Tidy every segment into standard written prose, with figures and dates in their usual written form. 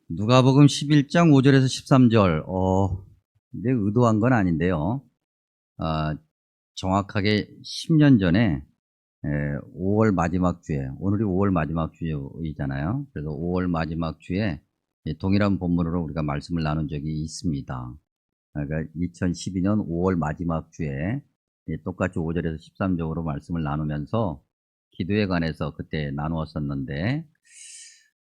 누가복음 11장 5절에서 13절. 근데 의도한 건 아닌데요. 아, 정확하게 10년 전에 5월 마지막 주에, 오늘이 5월 마지막 주이잖아요. 그래서 5월 마지막 주에 동일한 본문으로 우리가 말씀을 나눈 적이 있습니다. 그러니까 2012년 5월 마지막 주에 똑같이 5절에서 13절로 말씀을 나누면서 기도에 관해서 그때 나누었었는데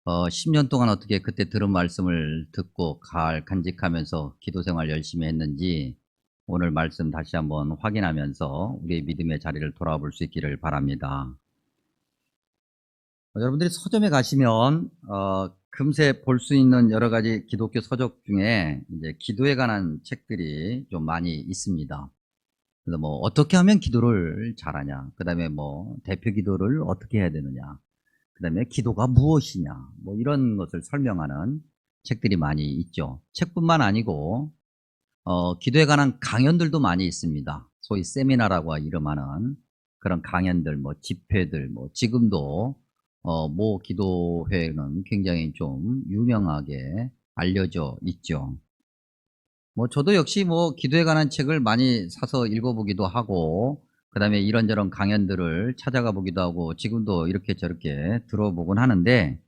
10년 동안 어떻게 그때 들은 말씀을 듣고 간직하면서 기도 생활 열심히 했는지 오늘 말씀 다시 한번 확인하면서 우리의 믿음의 자리를 돌아볼 수 있기를 바랍니다. 여러분들이 서점에 가시면 금세 볼 수 있는 여러 가지 기독교 서적 중에 이제 기도에 관한 책들이 좀 많이 있습니다. 그래서 뭐 어떻게 하면 기도를 잘하냐, 그 다음에 뭐 대표 기도를 어떻게 해야 되느냐, 그 다음에 기도가 무엇이냐, 뭐 이런 것을 설명하는 책들이 많이 있죠. 책뿐만 아니고 기도에 관한 강연들도 많이 있습니다. 소위 세미나라고 이름하는 그런 강연들, 뭐 집회들, 뭐 지금도 모 기도회는 굉장히 좀 유명하게 알려져 있죠. 뭐 저도 역시 뭐 기도에 관한 책을 많이 사서 읽어보기도 하고, 그 다음에 이런저런 강연들을 찾아가 보기도 하고, 지금도 이렇게 저렇게 들어보곤 하는데,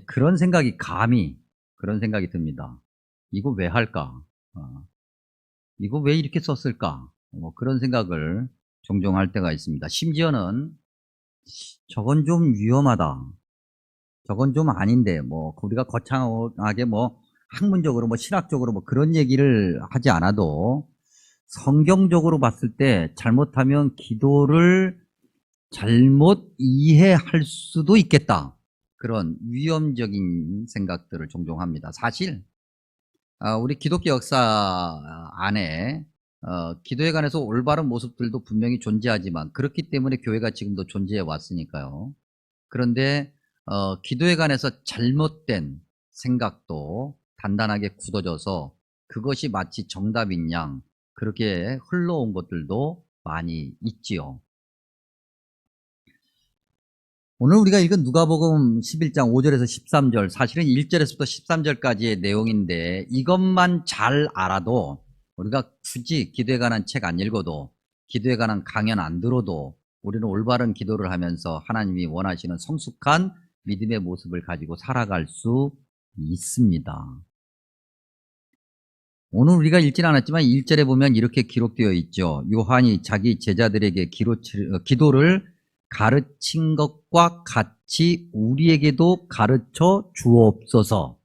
그런 생각이 그런 생각이 듭니다. 이거 왜 할까? 이거 왜 이렇게 썼을까? 뭐 그런 생각을 종종 할 때가 있습니다. 심지어는 저건 좀 위험하다, 저건 좀 아닌데, 뭐 우리가 거창하게 뭐 학문적으로 뭐 신학적으로 뭐 그런 얘기를 하지 않아도 성경적으로 봤을 때 잘못하면 기도를 잘못 이해할 수도 있겠다, 그런 위험적인 생각들을 종종 합니다. 사실 우리 기독교 역사 안에 기도에 관해서 올바른 모습들도 분명히 존재하지만, 그렇기 때문에 교회가 지금도 존재해 왔으니까요. 그런데 기도에 관해서 잘못된 생각도 단단하게 굳어져서 그것이 마치 정답인 양 그렇게 흘러온 것들도 많이 있지요. 오늘 우리가 읽은 누가복음 11장 5절에서 13절, 사실은 1절에서부터 13절까지의 내용인데, 이것만 잘 알아도, 우리가 굳이 기도에 관한 책 안 읽어도, 기도에 관한 강연 안 들어도 우리는 올바른 기도를 하면서 하나님이 원하시는 성숙한 믿음의 모습을 가지고 살아갈 수 있습니다. 오늘 우리가 읽진 않았지만 1절에 보면 이렇게 기록되어 있죠. 요한이 자기 제자들에게 기도를 가르친 것과 같이 우리에게도 가르쳐 주옵소서.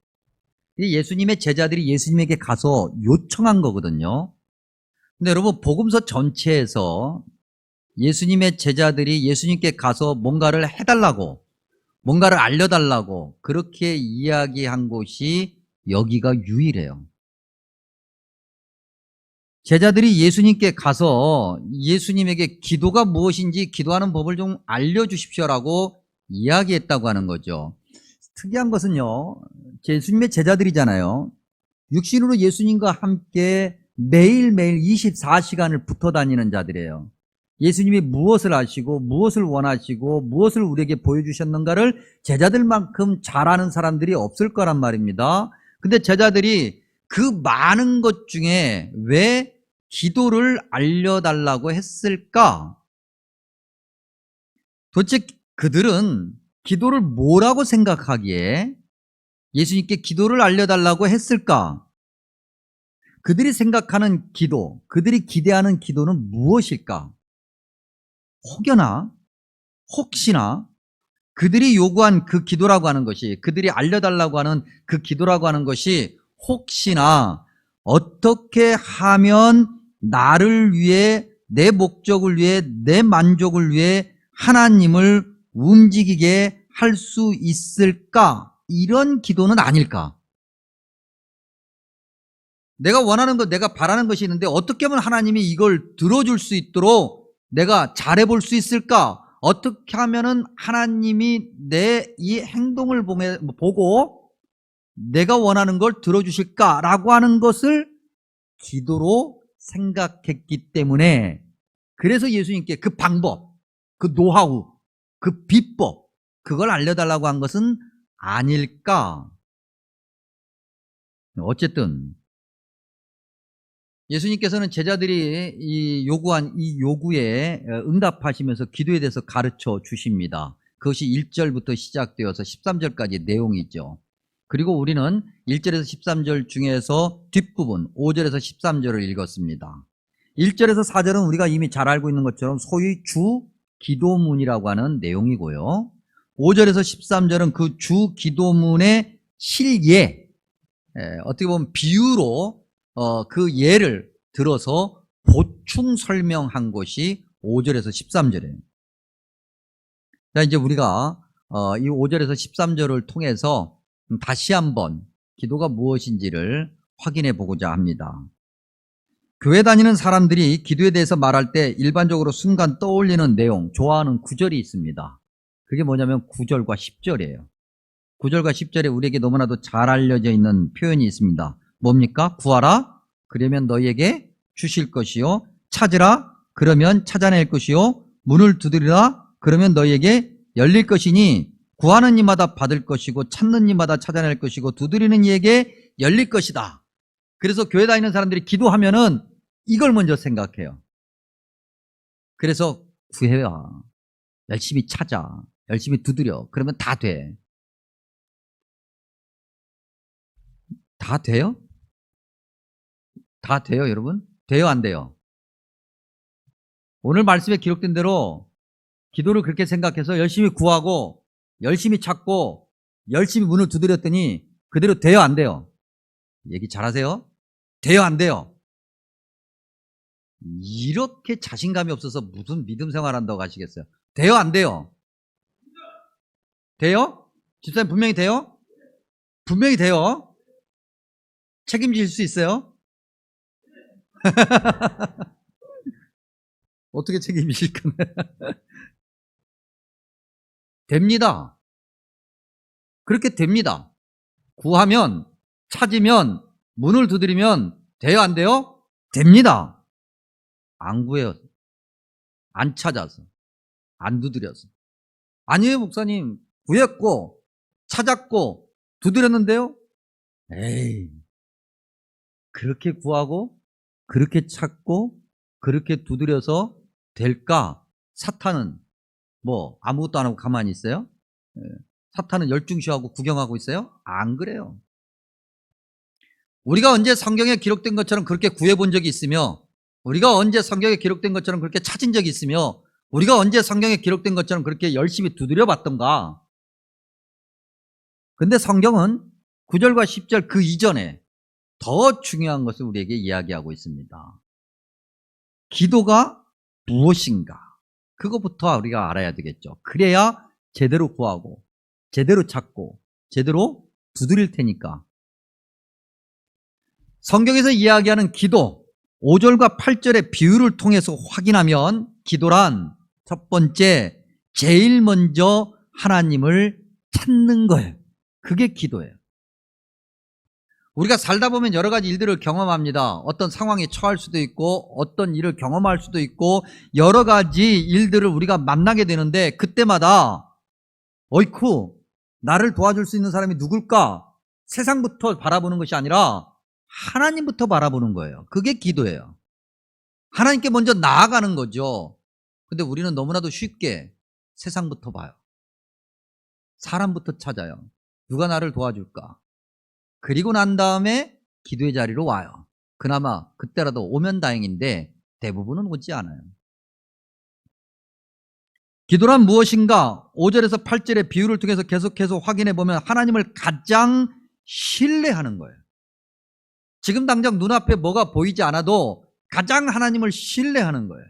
예수님의 제자들이 예수님에게 가서 요청한 거거든요. 근데 여러분, 복음서 전체에서 예수님의 제자들이 예수님께 가서 뭔가를 해달라고, 뭔가를 알려달라고 그렇게 이야기한 곳이 여기가 유일해요. 제자들이 예수님께 가서 예수님에게 기도가 무엇인지, 기도하는 법을 좀 알려주십시오라고 이야기했다고 하는 거죠. 특이한 것은요, 예수님의 제자들이잖아요. 육신으로 예수님과 함께 매일매일 24시간을 붙어 다니는 자들이에요. 예수님이 무엇을 아시고 무엇을 원하시고 무엇을 우리에게 보여주셨는가를 제자들만큼 잘 아는 사람들이 없을 거란 말입니다. 근데 제자들이 그 많은 것 중에 왜 기도를 알려달라고 했을까? 도대체 그들은 기도를 뭐라고 생각하기에 예수님께 기도를 알려달라고 했을까? 그들이 생각하는 기도, 그들이 기대하는 기도는 무엇일까? 혹여나, 혹시나 그들이 요구한 그 기도라고 하는 것이, 그들이 알려달라고 하는 그 기도라고 하는 것이 혹시나 어떻게 하면 나를 위해, 내 목적을 위해, 내 만족을 위해 하나님을 움직이게 할 수 있을까? 이런 기도는 아닐까? 내가 원하는 것, 내가 바라는 것이 있는데 어떻게 하면 하나님이 이걸 들어줄 수 있도록 내가 잘해볼 수 있을까? 어떻게 하면은 하나님이 내 이 행동을 보고 내가 원하는 걸 들어주실까라고 하는 것을 기도로 생각했기 때문에, 그래서 예수님께 그 방법, 그 노하우, 그 비법, 그걸 알려달라고 한 것은 아닐까? 어쨌든 예수님께서는 제자들이 요구한 이 요구에 응답하시면서 기도에 대해서 가르쳐 주십니다. 그것이 1절부터 시작되어서 13절까지 내용이죠. 그리고 우리는 1절에서 13절 중에서 뒷부분 5절에서 13절을 읽었습니다. 1절에서 4절은 우리가 이미 잘 알고 있는 것처럼 소위 주 기도문이라고 하는 내용이고요. 5절에서 13절은 그 주 기도문의 실예, 어떻게 보면 비유로 그 예를 들어서 보충 설명한 것이 5절에서 13절이에요. 자, 이제 우리가 이 5절에서 13절을 통해서 다시 한번 기도가 무엇인지를 확인해 보고자 합니다. 교회 다니는 사람들이 기도에 대해서 말할 때 일반적으로 순간 떠올리는 내용, 좋아하는 구절이 있습니다. 그게 뭐냐면 9절과 10절이에요. 9절과 10절에 우리에게 너무나도 잘 알려져 있는 표현이 있습니다. 뭡니까? 구하라, 그러면 너희에게 주실 것이요. 찾으라, 그러면 찾아낼 것이요. 문을 두드리라, 그러면 너희에게 열릴 것이니 구하는 이마다 받을 것이고 찾는 이마다 찾아낼 것이고 두드리는 이에게 열릴 것이다. 그래서 교회 다니는 사람들이 기도하면은 이걸 먼저 생각해요. 그래서 구해와, 열심히 찾아, 열심히 두드려, 그러면 다 돼. 다 돼요? 다 돼요, 여러분? 돼요, 안 돼요? 오늘 말씀에 기록된 대로 기도를 그렇게 생각해서 열심히 구하고 열심히 찾고 열심히 문을 두드렸더니 그대로 돼요, 안 돼요? 얘기 잘하세요? 돼요, 안 돼요? 이렇게 자신감이 없어서 무슨 믿음 생활한다고 하시겠어요? 돼요, 안 돼요? 돼요? 집사님 분명히 돼요? 분명히 돼요. 책임질 수 있어요? 어떻게 책임질 거냐? 됩니다. 그렇게 됩니다. 구하면, 찾으면, 문을 두드리면 돼요, 안 돼요? 됩니다. 안 구해요. 안 찾아서. 안 두드려서. 아니에요, 목사님. 구했고, 찾았고, 두드렸는데요? 에이, 그렇게 구하고, 그렇게 찾고, 그렇게 두드려서 될까? 사탄은 뭐 아무것도 안 하고 가만히 있어요? 사탄은 열중시하고 구경하고 있어요? 안 그래요. 우리가 언제 성경에 기록된 것처럼 그렇게 구해본 적이 있으며, 우리가 언제 성경에 기록된 것처럼 그렇게 찾은 적이 있으며, 우리가 언제 성경에 기록된 것처럼 그렇게 열심히 두드려 봤던가. 근데 성경은 9절과 10절 그 이전에 더 중요한 것을 우리에게 이야기하고 있습니다. 기도가 무엇인가? 그것부터 우리가 알아야 되겠죠. 그래야 제대로 구하고 제대로 찾고 제대로 두드릴 테니까. 성경에서 이야기하는 기도 5절과 8절의 비유를 통해서 확인하면 기도란 첫 번째, 제일 먼저 하나님을 찾는 거예요. 그게 기도예요. 우리가 살다 보면 여러 가지 일들을 경험합니다. 어떤 상황에 처할 수도 있고 어떤 일을 경험할 수도 있고 여러 가지 일들을 우리가 만나게 되는데 그때마다 어이쿠, 나를 도와줄 수 있는 사람이 누굴까? 세상부터 바라보는 것이 아니라 하나님부터 바라보는 거예요. 그게 기도예요. 하나님께 먼저 나아가는 거죠. 근데 우리는 너무나도 쉽게 세상부터 봐요. 사람부터 찾아요. 누가 나를 도와줄까? 그리고 난 다음에 기도의 자리로 와요. 그나마 그때라도 오면 다행인데 대부분은 오지 않아요. 기도란 무엇인가? 5절에서 8절의 비유를 통해서 계속해서 확인해 보면 하나님을 가장 신뢰하는 거예요. 지금 당장 눈앞에 뭐가 보이지 않아도 가장 하나님을 신뢰하는 거예요.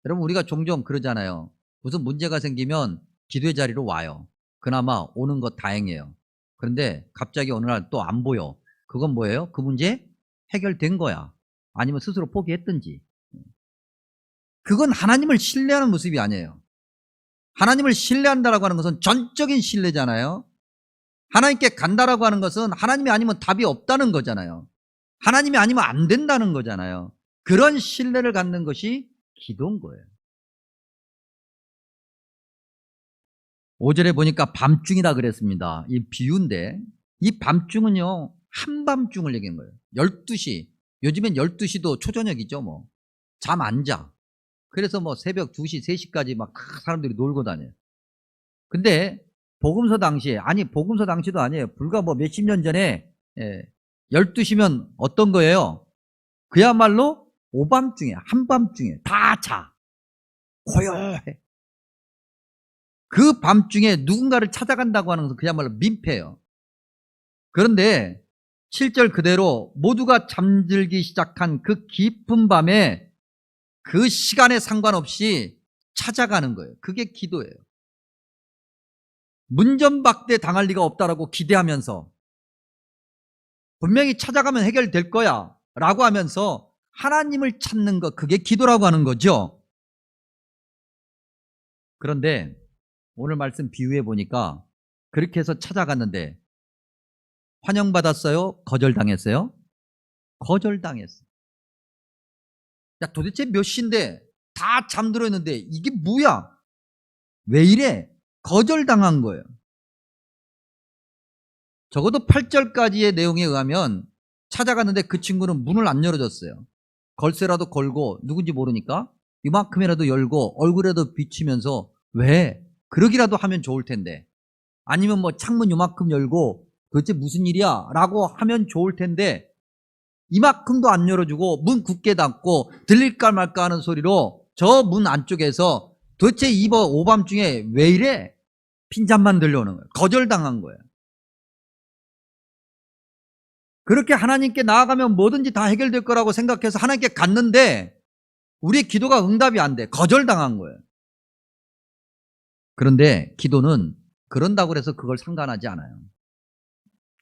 여러분, 우리가 종종 그러잖아요. 무슨 문제가 생기면 기도의 자리로 와요. 그나마 오는 거 다행이에요. 그런데 갑자기 어느 날 또 안 보여. 그건 뭐예요? 그 문제 해결된 거야. 아니면 스스로 포기했든지. 그건 하나님을 신뢰하는 모습이 아니에요. 하나님을 신뢰한다라고 하는 것은 전적인 신뢰잖아요. 하나님께 간다라고 하는 것은 하나님이 아니면 답이 없다는 거잖아요. 하나님이 아니면 안 된다는 거잖아요. 그런 신뢰를 갖는 것이 기도인 거예요. 5절에 보니까 밤중이다 그랬습니다. 이 비유인데 이 밤중은요, 한밤중을 얘기한 거예요. 12시. 요즘엔 12시도 초저녁이죠, 뭐. 잠 안 자. 그래서 뭐 새벽 2시, 3시까지 막 사람들이 놀고 다녀요. 근데 복음서 당시에, 아니 복음서 당시도 아니에요. 불과 뭐 몇십 년 전에 12시면 어떤 거예요? 그야말로 오밤중에, 한밤중에 다 자. 고요해. 그 밤중에 누군가를 찾아간다고 하는 것은 그야말로 민폐예요. 그런데 7절 그대로 모두가 잠들기 시작한 그 깊은 밤에 그 시간에 상관없이 찾아가는 거예요. 그게 기도예요. 문전박대 당할 리가 없다라고 기대하면서 분명히 찾아가면 해결될 거야 라고 하면서 하나님을 찾는 것, 그게 기도라고 하는 거죠. 그런데 오늘 말씀 비유해 보니까 그렇게 해서 찾아갔는데 환영받았어요? 거절당했어요? 거절당했어요. 야, 도대체 몇 시인데 다 잠들어 있는데 이게 뭐야? 왜 이래? 거절당한 거예요. 적어도 8절까지의 내용에 의하면 찾아갔는데 그 친구는 문을 안 열어줬어요. 걸쇠라도 걸고 누군지 모르니까 이만큼이라도 열고 얼굴에도 비치면서 왜? 그러기라도 하면 좋을 텐데, 아니면 뭐 창문 이만큼 열고 도대체 무슨 일이야? 라고 하면 좋을 텐데 이만큼도 안 열어주고 문 굳게 닫고 들릴까 말까 하는 소리로 저 문 안쪽에서 도대체 오밤중에 왜 이래? 핀잔만 들려오는 거예요. 거절당한 거예요. 그렇게 하나님께 나아가면 뭐든지 다 해결될 거라고 생각해서 하나님께 갔는데 우리의 기도가 응답이 안 돼. 거절당한 거예요. 그런데 기도는 그런다고 해서 그걸 상관하지 않아요.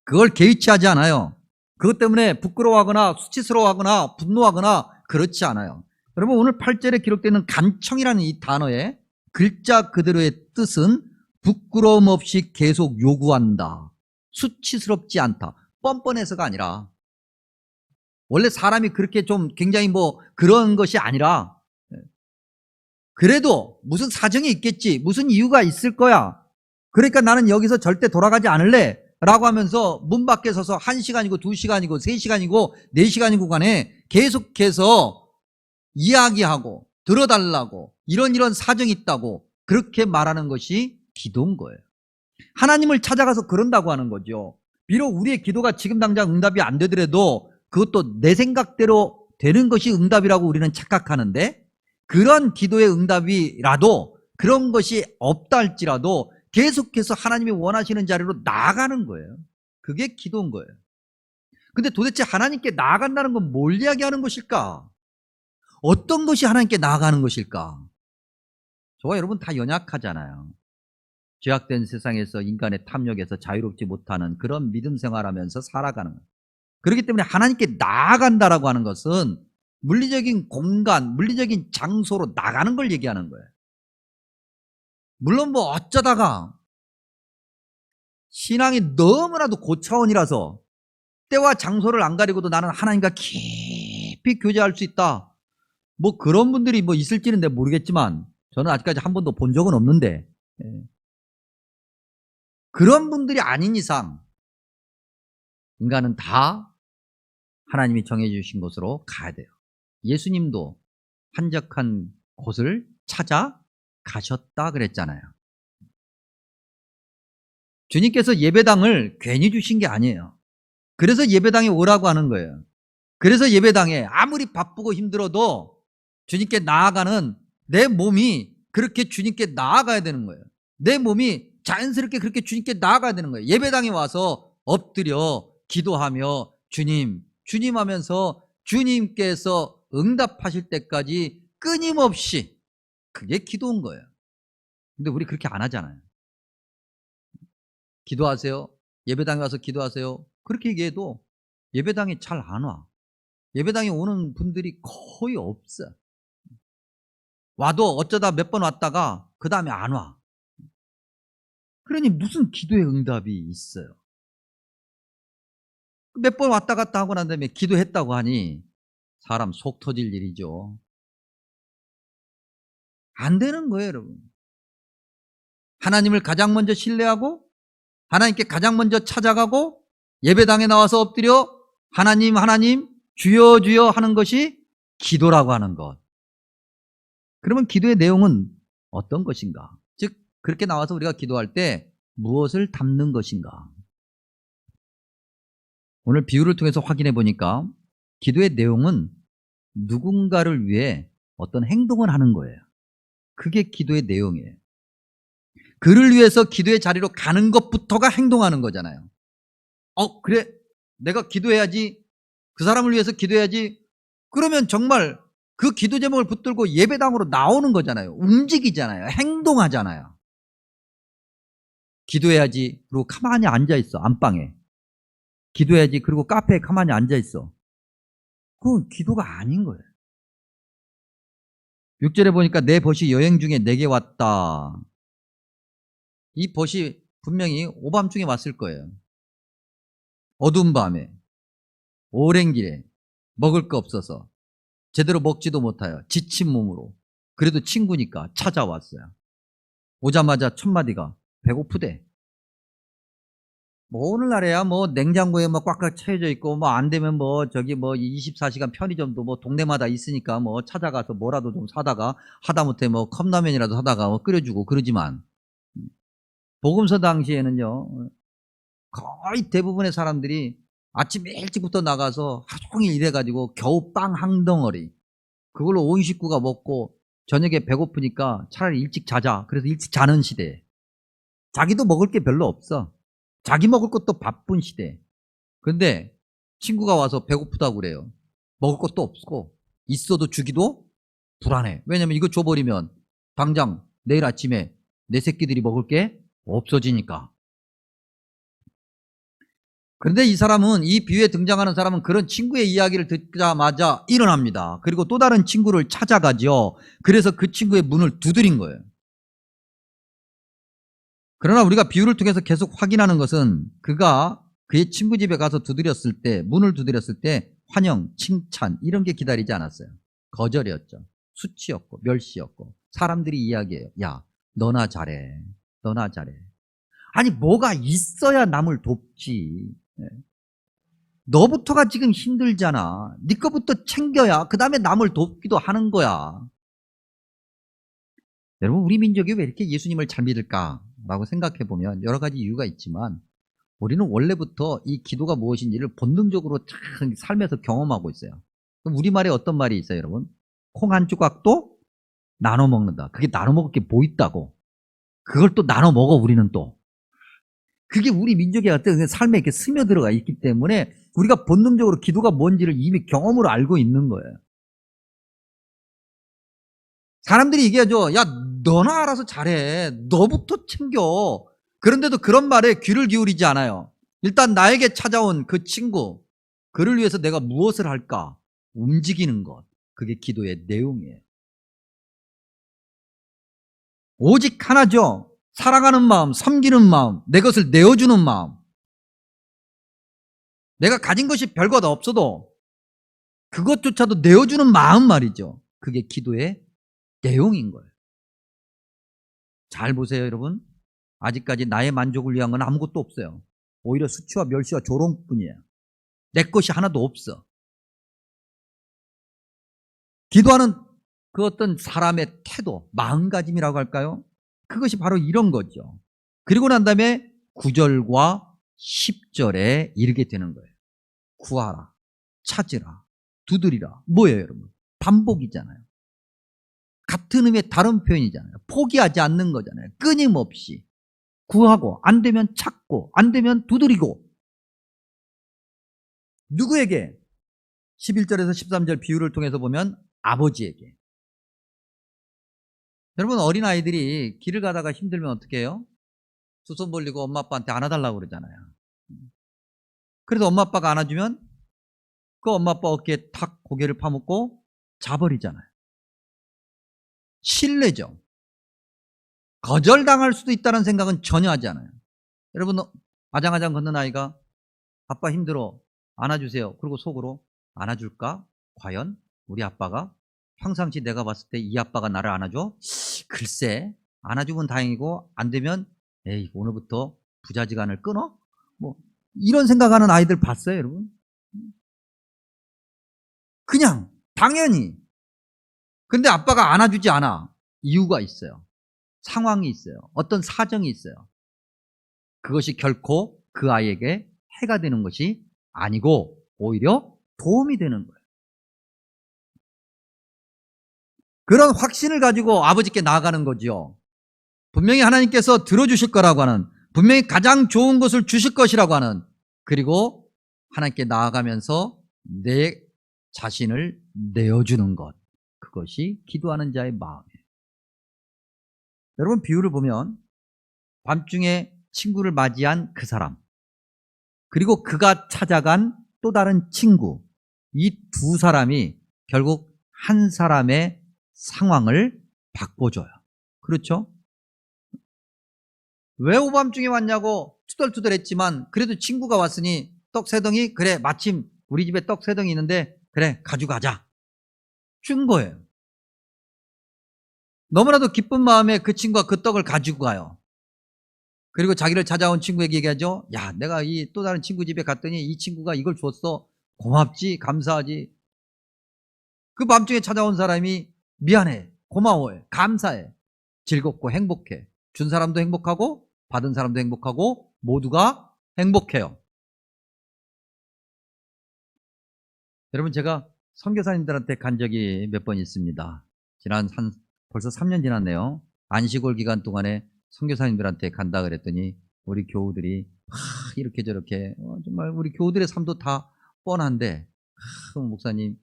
그걸 개의치하지 않아요. 그것 때문에 부끄러워하거나 수치스러워하거나 분노하거나 그렇지 않아요. 여러분, 오늘 8절에 기록되는 간청이라는 이 단어의 글자 그대로의 뜻은 부끄러움 없이 계속 요구한다, 수치스럽지 않다, 뻔뻔해서가 아니라, 원래 사람이 그렇게 좀 굉장히 뭐 그런 것이 아니라 그래도 무슨 사정이 있겠지, 무슨 이유가 있을 거야, 그러니까 나는 여기서 절대 돌아가지 않을래 라고 하면서 문 밖에 서서 1시간이고 2시간이고 3시간이고 4시간이고 간에 계속해서 이야기하고 들어달라고, 이런 사정이 있다고 그렇게 말하는 것이 기도인 거예요. 하나님을 찾아가서 그런다고 하는 거죠. 비록 우리의 기도가 지금 당장 응답이 안 되더라도 그것도 내 생각대로 되는 것이 응답이라고 우리는 착각하는데, 그런 기도의 응답이라도 그런 것이 없다 할지라도 계속해서 하나님이 원하시는 자리로 나아가는 거예요. 그게 기도인 거예요. 근데 도대체 하나님께 나아간다는 건 뭘 이야기하는 것일까? 어떤 것이 하나님께 나아가는 것일까? 저와 여러분 다 연약하잖아요. 죄악된 세상에서 인간의 탐욕에서 자유롭지 못하는 그런 믿음 생활하면서 살아가는 거예요. 그렇기 때문에 하나님께 나아간다라고 하는 것은 물리적인 공간, 물리적인 장소로 나가는 걸 얘기하는 거예요. 물론 뭐 어쩌다가 신앙이 너무나도 고차원이라서 때와 장소를 안 가리고도 나는 하나님과 깊이 교제할 수 있다, 뭐 그런 분들이 뭐 있을지는 내가 모르겠지만 저는 아직까지 한 번도 본 적은 없는데, 그런 분들이 아닌 이상 인간은 다 하나님이 정해주신 곳으로 가야 돼요. 예수님도 한적한 곳을 찾아 가셨다 그랬잖아요. 주님께서 예배당을 괜히 주신 게 아니에요. 그래서 예배당에 오라고 하는 거예요. 그래서 예배당에 아무리 바쁘고 힘들어도 주님께 나아가는 내 몸이 그렇게 주님께 나아가야 되는 거예요. 내 몸이 자연스럽게 그렇게 주님께 나아가야 되는 거예요. 예배당에 와서 엎드려 기도하며 주님, 주님 하면서 주님께서 응답하실 때까지 끊임없이, 그게 기도인 거예요. 근데 우리 그렇게 안 하잖아요. 기도하세요, 예배당에 와서 기도하세요, 그렇게 얘기해도 예배당에 잘 안 와. 예배당에 오는 분들이 거의 없어. 와도 어쩌다 몇 번 왔다가 그 다음에 안 와. 그러니 무슨 기도의 응답이 있어요? 몇 번 왔다 갔다 하고 난 다음에 기도했다고 하니 사람 속 터질 일이죠. 안 되는 거예요, 여러분. 하나님을 가장 먼저 신뢰하고 하나님께 가장 먼저 찾아가고 예배당에 나와서 엎드려 하나님 하나님 주여 주여 하는 것이 기도라고 하는 것. 그러면 기도의 내용은 어떤 것인가? 즉 그렇게 나와서 우리가 기도할 때 무엇을 담는 것인가? 오늘 비유를 통해서 확인해 보니까 기도의 내용은 누군가를 위해 어떤 행동을 하는 거예요. 그게 기도의 내용이에요. 그를 위해서 기도의 자리로 가는 것부터가 행동하는 거잖아요. 그래 내가 기도해야지, 그 사람을 위해서 기도해야지. 그러면 정말 그 기도 제목을 붙들고 예배당으로 나오는 거잖아요. 움직이잖아요. 행동하잖아요. 기도해야지 그리고 가만히 앉아있어. 안방에 기도해야지 그리고 카페에 가만히 앉아있어. 그건 기도가 아닌 거예요. 6절에 보니까 내 벗이 여행 중에 내게 왔다. 이 벗이 분명히 오밤중에 왔을 거예요. 어두운 밤에 오랜 길에 먹을 거 없어서 제대로 먹지도 못하여 지친 몸으로, 그래도 친구니까 찾아왔어요. 오자마자 첫 마디가 배고프대. 뭐 오늘날에야 뭐 냉장고에 뭐 꽉꽉 채워져 있고 뭐 안 되면 뭐 저기 뭐 24시간 편의점도 뭐 동네마다 있으니까 뭐 찾아가서 뭐라도 좀 사다가 하다못해 뭐 컵라면이라도 사다가 뭐 끓여주고 그러지만, 복음서 당시에는요 거의 대부분의 사람들이 아침 일찍부터 나가서 하루 종일 일해가지고 겨우 빵 한 덩어리 그걸로 온 식구가 먹고 저녁에 배고프니까 차라리 일찍 자자, 그래서 일찍 자는 시대. 자기도 먹을 게 별로 없어. 자기 먹을 것도 바쁜 시대. 그런데 친구가 와서 배고프다고 그래요. 먹을 것도 없고 있어도 주기도 불안해. 왜냐면 이거 줘버리면 당장 내일 아침에 내 새끼들이 먹을 게 없어지니까. 그런데 이 사람은, 이 비유에 등장하는 사람은 그런 친구의 이야기를 듣자마자 일어납니다. 그리고 또 다른 친구를 찾아가죠. 그래서 그 친구의 문을 두드린 거예요. 그러나 우리가 비유를 통해서 계속 확인하는 것은 그가 그의 친구 집에 가서 두드렸을 때, 문을 두드렸을 때 환영, 칭찬 이런 게 기다리지 않았어요. 거절이었죠. 수치였고 멸시였고. 사람들이 이야기해요. 야, 너나 잘해. 너나 잘해. 아니 뭐가 있어야 남을 돕지. 너부터가 지금 힘들잖아. 네 거부터 챙겨야 그 다음에 남을 돕기도 하는 거야. 여러분, 우리 민족이 왜 이렇게 예수님을 잘 믿을까라고 생각해 보면 여러 가지 이유가 있지만, 우리는 원래부터 이 기도가 무엇인지를 본능적으로 참 삶에서 경험하고 있어요. 그럼 우리말에 어떤 말이 있어요, 여러분? 콩 한 조각도 나눠 먹는다. 그게 나눠 먹을 게 뭐 있다고? 그걸 또 나눠 먹어, 우리는 또. 그게 우리 민족의 어떤 삶에 이렇게 스며들어가 있기 때문에 우리가 본능적으로 기도가 뭔지를 이미 경험으로 알고 있는 거예요. 사람들이 얘기하죠. 야, 너나 알아서 잘해. 너부터 챙겨. 그런데도 그런 말에 귀를 기울이지 않아요. 일단 나에게 찾아온 그 친구, 그를 위해서 내가 무엇을 할까? 움직이는 것. 그게 기도의 내용이에요. 오직 하나죠. 사랑하는 마음, 섬기는 마음, 내 것을 내어주는 마음. 내가 가진 것이 별것 없어도 그것조차도 내어주는 마음 말이죠. 그게 기도의 내용인 거예요. 잘 보세요, 여러분. 아직까지 나의 만족을 위한 건 아무것도 없어요. 오히려 수치와 멸시와 조롱뿐이에요. 내 것이 하나도 없어. 기도하는 그 어떤 사람의 태도, 마음가짐이라고 할까요? 그것이 바로 이런 거죠. 그리고 난 다음에 9절과 10절에 이르게 되는 거예요. 구하라, 찾으라, 두드리라. 뭐예요, 여러분? 반복이잖아요. 같은 의미의 다른 표현이잖아요. 포기하지 않는 거잖아요. 끊임없이 구하고, 안 되면 찾고, 안 되면 두드리고. 누구에게? 11절에서 13절 비유를 통해서 보면 아버지에게. 여러분, 어린아이들이 길을 가다가 힘들면 어떻게 해요? 두 손 벌리고 엄마 아빠한테 안아달라고 그러잖아요. 그래서 엄마 아빠가 안아주면 그 엄마 아빠 어깨에 탁 고개를 파묻고 자버리잖아요. 신뢰죠. 거절당할 수도 있다는 생각은 전혀 하지 않아요. 여러분, 아장아장 걷는 아이가 아빠 힘들어 안아주세요. 그리고 속으로 안아줄까? 과연 우리 아빠가 평상시 내가 봤을 때 이 아빠가 나를 안아줘? 글쎄, 안아주면 다행이고 안 되면 에이 오늘부터 부자지간을 끊어? 뭐 이런 생각하는 아이들 봤어요, 여러분? 그냥 당연히. 근데 아빠가 안아주지 않아. 이유가 있어요. 상황이 있어요. 어떤 사정이 있어요. 그것이 결코 그 아이에게 해가 되는 것이 아니고 오히려 도움이 되는 거예요. 그런 확신을 가지고 아버지께 나아가는 거지요. 분명히 하나님께서 들어주실 거라고 하는, 분명히 가장 좋은 것을 주실 것이라고 하는, 그리고 하나님께 나아가면서 내 자신을 내어주는 것, 그것이 기도하는 자의 마음이에요. 여러분, 비유를 보면 밤중에 친구를 맞이한 그 사람, 그리고 그가 찾아간 또 다른 친구, 이 두 사람이 결국 한 사람의 상황을 바꿔줘요. 그렇죠? 왜 오밤중에 왔냐고 투덜투덜했지만 그래도 친구가 왔으니 떡 3덩이, 그래 마침 우리 집에 떡 3덩이 있는데 그래 가져가자 준 거예요. 너무나도 기쁜 마음에 그 친구가 그 떡을 가지고 가요. 그리고 자기를 찾아온 친구에게 얘기하죠. 야, 내가 이 또 다른 친구 집에 갔더니 이 친구가 이걸 줬어. 고맙지, 감사하지. 그 밤중에 찾아온 사람이 미안해, 고마워해, 감사해, 즐겁고 행복해. 준 사람도 행복하고 받은 사람도 행복하고 모두가 행복해요. 여러분, 제가 선교사님들한테 간 적이 몇 번 있습니다. 벌써 3년 지났네요. 안식월 기간 동안에 선교사님들한테 간다 그랬더니 우리 교우들이 이렇게 저렇게 정말 우리 교우들의 삶도 다 뻔한데 목사님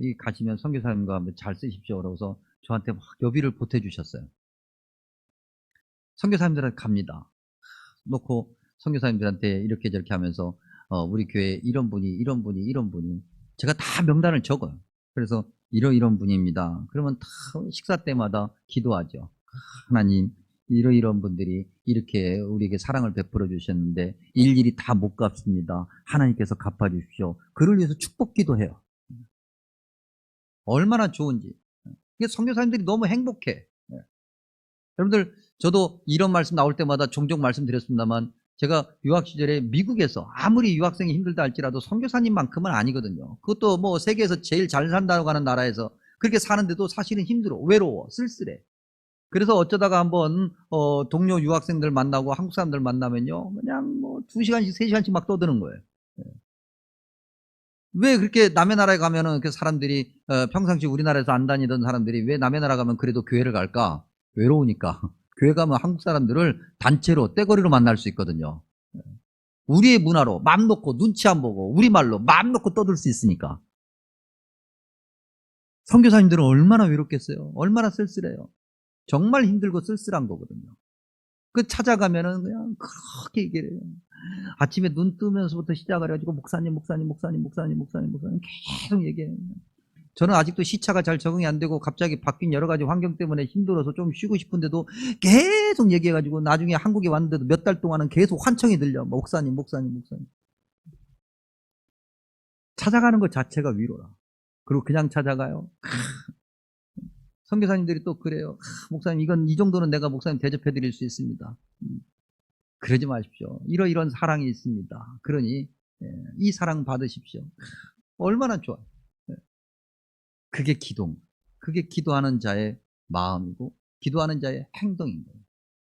이 가시면 선교사님과 잘 쓰십시오. 그러고서 저한테 막 여비를 보태주셨어요. 선교사님들한테 갑니다. 놓고 선교사님들한테 이렇게 저렇게 하면서 우리 교회에 이런 분이 제가 다 명단을 적어요. 그래서 이런 분입니다. 그러면 다 식사 때마다 기도하죠. 하나님, 이런 분들이 이렇게 우리에게 사랑을 베풀어 주셨는데 일일이 다 못 갚습니다. 하나님께서 갚아 주십시오. 그를 위해서 축복 기도해요. 얼마나 좋은지. 선교사님들이 너무 행복해. 여러분들, 저도 이런 말씀 나올 때마다 종종 말씀드렸습니다만 제가 유학 시절에 미국에서 아무리 유학생이 힘들다 할지라도 선교사님만큼은 아니거든요. 그것도 뭐 세계에서 제일 잘 산다고 하는 나라에서 그렇게 사는데도 사실은 힘들어, 외로워, 쓸쓸해. 그래서 어쩌다가 한번 동료 유학생들 만나고 한국 사람들 만나면요, 그냥 뭐 2시간씩 3시간씩 막 떠드는 거예요. 왜 그렇게 남의 나라에 가면은 그 사람들이 평상시 우리나라에서 안 다니던 사람들이 왜 남의 나라 가면 그래도 교회를 갈까? 외로우니까. 교회 가면 한국 사람들을 단체로 떼거리로 만날 수 있거든요. 우리의 문화로 맘 놓고 눈치 안 보고 우리말로 맘 놓고 떠들 수 있으니까. 선교사님들은 얼마나 외롭겠어요. 얼마나 쓸쓸해요. 정말 힘들고 쓸쓸한 거거든요. 그 찾아가면은 그냥 그렇게 얘기를 해요. 아침에 눈 뜨면서부터 시작을 해가지고 목사님 계속 얘기해요. 저는 아직도 시차가 잘 적응이 안 되고 갑자기 바뀐 여러 가지 환경 때문에 힘들어서 좀 쉬고 싶은데도 계속 얘기해가지고 나중에 한국에 왔는데도 몇 달 동안은 계속 환청이 들려. 목사님. 찾아가는 것 자체가 위로라. 그리고 그냥 찾아가요. 선교사님들이 또 그래요. 목사님, 이건 이 정도는 내가 목사님 대접해 드릴 수 있습니다. 그러지 마십시오. 이런 사랑이 있습니다. 그러니 이 사랑 받으십시오. 얼마나 좋아요. 그게 기도하는 자의 마음이고 기도하는 자의 행동인 거예요.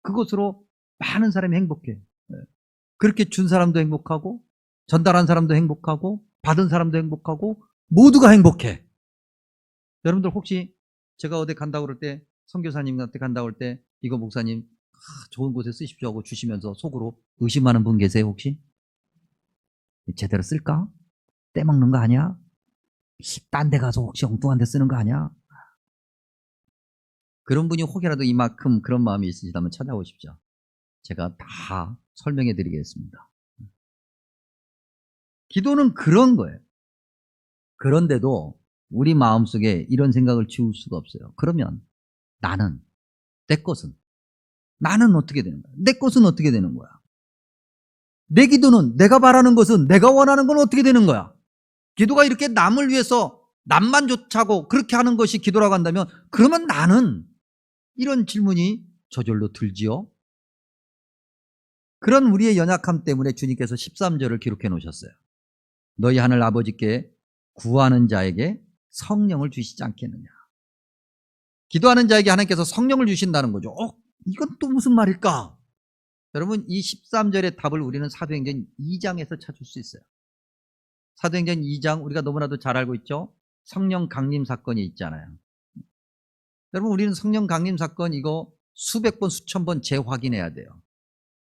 그것으로 많은 사람이 행복해. 그렇게 준 사람도 행복하고 전달한 사람도 행복하고 받은 사람도 행복하고 모두가 행복해. 여러분들 혹시 제가 어디 간다고 그럴 때 선교사님한테 간다고 할 때 이거 목사님 좋은 곳에 쓰십시오 하고 주시면서 속으로 의심하는 분 계세요 혹시? 제대로 쓸까? 떼먹는 거 아니야? 딴 데 가서 혹시 엉뚱한 데 쓰는 거 아니야? 그런 분이 혹이라도 이만큼 그런 마음이 있으시다면 찾아오십시오. 제가 다 설명해 드리겠습니다. 기도는 그런 거예요. 그런데도 우리 마음속에 이런 생각을 지울 수가 없어요. 그러면 내 것은 나는 어떻게 되는 거야? 내 것은 어떻게 되는 거야? 내 기도는 내가 바라는 것은 내가 원하는 건 어떻게 되는 거야? 기도가 이렇게 남을 위해서 남만 좋자고 그렇게 하는 것이 기도라고 한다면 그러면 나는 이런 질문이 저절로 들지요. 그런 우리의 연약함 때문에 주님께서 13절을 기록해 놓으셨어요. 너희 하늘 아버지께 구하는 자에게 성령을 주시지 않겠느냐. 기도하는 자에게 하나님께서 성령을 주신다는 거죠. 이건 또 무슨 말일까? 여러분, 이 13절의 답을 우리는 사도행전 2장에서 찾을 수 있어요. 사도행전 2장 우리가 너무나도 잘 알고 있죠. 성령 강림 사건이 있잖아요. 여러분, 우리는 성령 강림 사건 이거 수백 번 수천 번 재확인해야 돼요.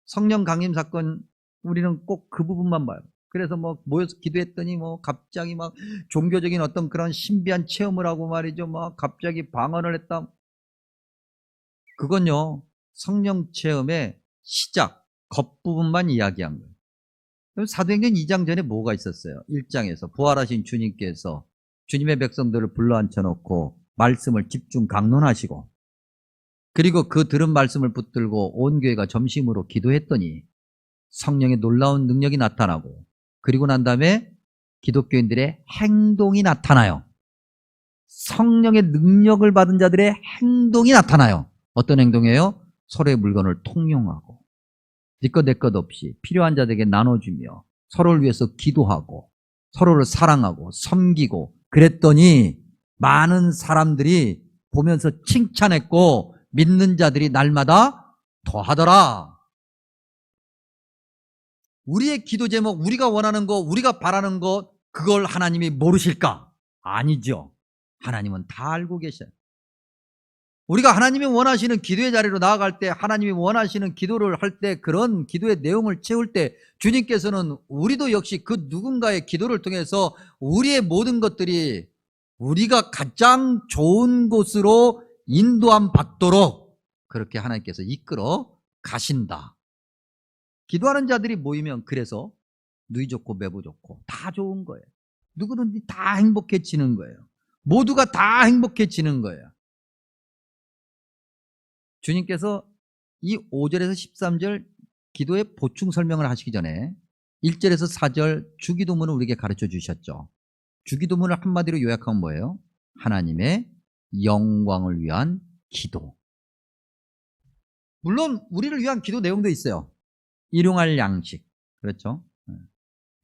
성령 강림 사건 우리는 꼭 그 부분만 봐요. 그래서 뭐 모여서 기도했더니 뭐 갑자기 막 종교적인 어떤 그런 신비한 체험을 하고 말이죠. 막 갑자기 방언을 했다. 그건요, 성령 체험의 시작, 겉부분만 이야기한 거예요. 그럼 사도행전 2장 전에 뭐가 있었어요? 1장에서 부활하신 주님께서 주님의 백성들을 불러 앉혀놓고 말씀을 집중 강론하시고, 그리고 그 들은 말씀을 붙들고 온 교회가 점심으로 기도했더니 성령의 놀라운 능력이 나타나고, 그리고 난 다음에 기독교인들의 행동이 나타나요. 성령의 능력을 받은 자들의 행동이 나타나요. 어떤 행동이에요? 서로의 물건을 통용하고 네 것 내 것 없이 필요한 자들에게 나눠주며 서로를 위해서 기도하고 서로를 사랑하고 섬기고, 그랬더니 많은 사람들이 보면서 칭찬했고 믿는 자들이 날마다 더하더라. 우리의 기도 제목, 우리가 원하는 거, 우리가 바라는 거, 그걸 하나님이 모르실까? 아니죠. 하나님은 다 알고 계셔요. 우리가 하나님이 원하시는 기도의 자리로 나아갈 때, 하나님이 원하시는 기도를 할 때, 그런 기도의 내용을 채울 때 주님께서는 우리도 역시 그 누군가의 기도를 통해서 우리의 모든 것들이 우리가 가장 좋은 곳으로 인도함 받도록 그렇게 하나님께서 이끌어 가신다. 기도하는 자들이 모이면 그래서 누이 좋고 매부 좋고 다 좋은 거예요. 누구든지 다 행복해지는 거예요. 모두가 다 행복해지는 거예요. 주님께서 이 5절에서 13절 기도의 보충 설명을 하시기 전에 1절에서 4절 주기도문을 우리에게 가르쳐 주셨죠. 주기도문을 한마디로 요약하면 뭐예요? 하나님의 영광을 위한 기도. 물론 우리를 위한 기도 내용도 있어요. 일용할 양식, 그렇죠?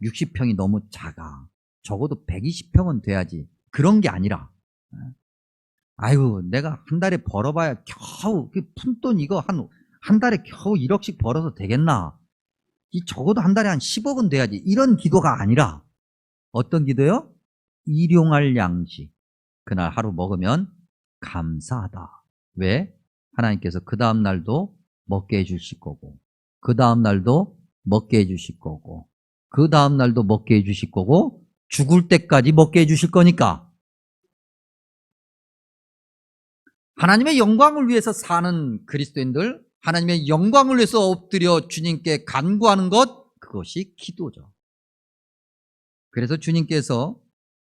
60평이 너무 작아. 적어도 120평은 돼야지. 그런 게 아니라, 아이고 내가 한 달에 벌어봐야 겨우 푼돈 이거 한 달에 겨우 1억씩 벌어서 되겠나? 이 적어도 한 달에 한 10억은 돼야지. 이런 기도가 아니라 어떤 기도요? 일용할 양식. 그날 하루 먹으면 감사하다. 왜? 하나님께서 그 다음 날도 먹게 해주실 거고, 그 다음 날도 먹게 해주실 거고, 그 다음 날도 먹게 해주실 거고, 죽을 때까지 먹게 해주실 거니까. 하나님의 영광을 위해서 사는 그리스도인들, 하나님의 영광을 위해서 엎드려 주님께 간구하는 것, 그것이 기도죠. 그래서 주님께서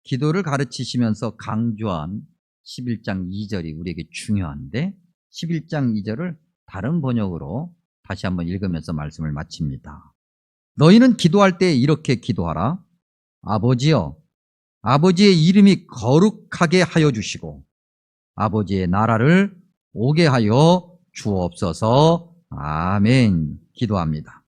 기도를 가르치시면서 강조한 11장 2절이 우리에게 중요한데, 11장 2절을 다른 번역으로 다시 한번 읽으면서 말씀을 마칩니다. 너희는 기도할 때 이렇게 기도하라. 아버지여, 아버지의 이름이 거룩하게 하여 주시고 아버지의 나라를 오게 하여 주옵소서. 아멘. 기도합니다.